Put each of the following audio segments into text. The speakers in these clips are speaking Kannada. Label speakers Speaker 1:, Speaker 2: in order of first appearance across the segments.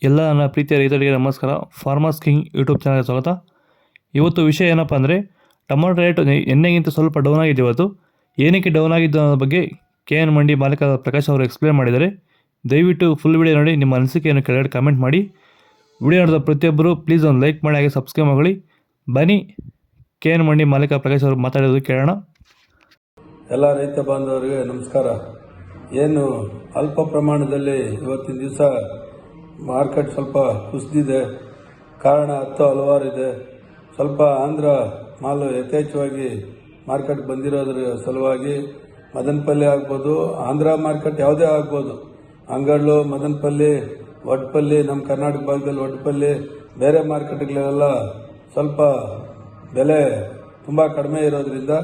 Speaker 1: ಎಲ್ಲ ನನ್ನ ಪ್ರೀತಿಯ ರೈತರಿಗೆ ನಮಸ್ಕಾರ. ಫಾರ್ಮರ್ಸ್ ಕಿಂಗ್ ಯೂಟ್ಯೂಬ್ ಚಾನಲ್ಗೆ ಸ್ವಾಗತ. ಇವತ್ತು ವಿಷಯ ಏನಪ್ಪ ಅಂದರೆ, ಟೊಮೊಟೊ ರೇಟ್ ಎಣ್ಣೆಗಿಂತ ಸ್ವಲ್ಪ ಡೌನ್ ಆಗಿದೆ ಇವತ್ತು. ಏನಕ್ಕೆ ಡೌನ್ ಆಗಿದ್ದು ಅನ್ನೋ ಬಗ್ಗೆ KN ಮಂಡಿ ಮಾಲೀಕ ಪ್ರಕಾಶ್ ಅವರು ಎಕ್ಸ್ಪ್ಲೇನ್ ಮಾಡಿದ್ದಾರೆ. ದಯವಿಟ್ಟು ಫುಲ್ ವಿಡಿಯೋ ನೋಡಿ, ನಿಮ್ಮ ಅನಿಸಿಕೆಯನ್ನು ಕೆಳಗಡೆ ಕಾಮೆಂಟ್ ಮಾಡಿ. ವಿಡಿಯೋ ನೋಡಿದ ಪ್ರತಿಯೊಬ್ಬರು ಪ್ಲೀಸ್ ಒಂದು ಲೈಕ್ ಮಾಡಿ, ಹಾಗೆ ಸಬ್ಸ್ಕ್ರೈಬ್ ಮಾಡಿ. ಬನ್ನಿ KN ಮಂಡಿ ಮಾಲೀಕ ಪ್ರಕಾಶ್ ಅವರು ಮಾತಾಡೋದು ಕೇಳೋಣ.
Speaker 2: ಎಲ್ಲ ರೈತ ಬಾಂಧವರಿಗೆ ನಮಸ್ಕಾರ. ಏನು ಅಲ್ಪ ಪ್ರಮಾಣದಲ್ಲಿ ಇವತ್ತಿನ ದಿವಸ ಮಾರ್ಕೆಟ್ ಸ್ವಲ್ಪ ಕುಸಿದಿದೆ. ಕಾರಣ ಹಲವಾರು ಇದೆ. ಸ್ವಲ್ಪ ಆಂಧ್ರ ಮಾಲು ಯಥೇಚ್ಛವಾಗಿ ಮಾರ್ಕೆಟ್ ಬಂದಿರೋದ್ರ ಸಲುವಾಗಿ ಮದನಪಲ್ಲಿ ಆಗ್ಬೋದು, ಆಂಧ್ರ ಮಾರ್ಕೆಟ್ ಯಾವುದೇ ಆಗ್ಬೋದು, ಅಂಗಡ್ಲು, ಮದನಪಲ್ಲಿ, ವಡ್ಪಲ್ಲಿ, ನಮ್ಮ ಕರ್ನಾಟಕ ಭಾಗದಲ್ಲಿ ವಡ್ಪಲ್ಲಿ, ಬೇರೆ ಮಾರ್ಕೆಟ್ಗಳೆಲ್ಲ ಸ್ವಲ್ಪ ಬೆಲೆ ತುಂಬ ಕಡಿಮೆ ಇರೋದ್ರಿಂದ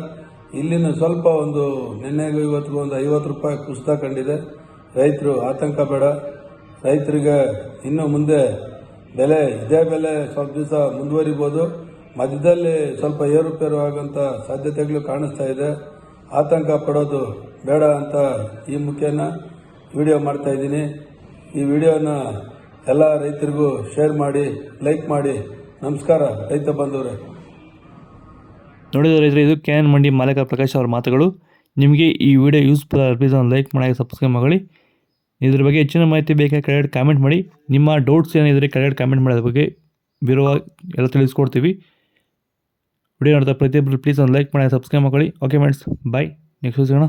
Speaker 2: ಇಲ್ಲಿನ ಸ್ವಲ್ಪ ಒಂದು ನಿನ್ನೆಗೂ ಇವತ್ತಿಗೂ ಒಂದು 50 ರೂಪಾಯಿ ಕುಸಿತ ಕಂಡಿದೆ. ರೈತರು ಆತಂಕ ಬೇಡ. ರೈತರಿಗೆ ಇನ್ನು ಮುಂದೆ ಬೆಲೆ ಇದೇ ಬೆಲೆ ಸ್ವಲ್ಪ ದಿವಸ ಮುಂದುವರಿಬೋದು. ಮಧ್ಯದಲ್ಲಿ ಸ್ವಲ್ಪ ಏರುಪೇರು ಆಗೋಂಥ ಸಾಧ್ಯತೆಗಳು ಕಾಣಿಸ್ತಾ ಇದೆ. ಆತಂಕ ಪಡೋದು ಬೇಡ ಅಂತ ಈ ಮುಖೇನ ವಿಡಿಯೋ ಮಾಡ್ತಾ ಇದ್ದೀನಿ. ಈ ವಿಡಿಯೋನ ಎಲ್ಲ ರೈತರಿಗೂ ಶೇರ್ ಮಾಡಿ, ಲೈಕ್ ಮಾಡಿ. ನಮಸ್ಕಾರ ರೈತ ಬಂಧುವರೇ.
Speaker 1: ನೋಡಿದ ರೈತರು, ಇದು KN ಮಂಡಿ ಮಾಲೀಕ ಪ್ರಕಾಶ್ ಅವರ ಮಾತುಗಳು. ನಿಮಗೆ ಈ ವಿಡಿಯೋ ಯೂಸ್ಫುಲ್ ಆದರೆ ಪ್ಲೀಸ್ ಒಂದು ಲೈಕ್ ಮಾಡಿ, ಸಬ್ಸ್ಕ್ರೈಬ್ ಮಾಡಿ. ಇದ್ರ ಬಗ್ಗೆ ಹೆಚ್ಚಿನ ಮಾಹಿತಿ ಬೇಕಾದ್ರೆ ಕೆಳಗಡೆ ಕಾಮೆಂಟ್ ಮಾಡಿ. ನಿಮ್ಮ ಡೌಟ್ಸ್ ಏನಿದ್ರೆ ಕೆಳಗಡೆ ಕಾಮೆಂಟ್ ಮಾಡೋದ್ರ ಬಗ್ಗೆ ವಿವರವಾಗಿ ಎಲ್ಲ ತಿಳಿಸ್ಕೊಡ್ತೀವಿ. ವಿಡಿಯೋ ನೋಡಿದ ಪ್ರತಿಯೊಬ್ಬರು ಪ್ಲೀಸ್ ಒಂದು ಲೈಕ್ ಮಾಡಿ, ಸಬ್ಸ್ಕ್ರೈಬ್ ಮಾಡಿ. ಓಕೆ ಫ್ರೆಂಡ್ಸ್, ಬಾಯ್. ನೆಕ್ಸ್ಟ್ ಸಿಗೋಣ.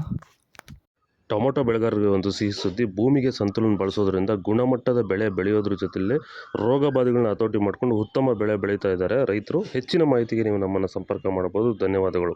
Speaker 3: ಟೊಮೊಟೊ ಬೆಳೆಗಾರರಿಗೆ ಒಂದು ಸಿಹಿ ಸುದ್ದಿ. ಭೂಮಿಗೆ ಸಂತುಲನ ಬಳಸೋದ್ರಿಂದ ಗುಣಮಟ್ಟದ ಬೆಳೆ ಬೆಳೆಯೋದ್ರ ಜೊತೆಲೇ ರೋಗ ಬಾಧೆಗಳನ್ನ ಹತೋಟಿ ಮಾಡಿಕೊಂಡು ಉತ್ತಮ ಬೆಳೆ ಬೆಳೀತಾ ಇದ್ದಾರೆ ರೈತರು. ಹೆಚ್ಚಿನ ಮಾಹಿತಿಗೆ ನೀವು ನಮ್ಮನ್ನು ಸಂಪರ್ಕ ಮಾಡಬಹುದು. ಧನ್ಯವಾದಗಳು.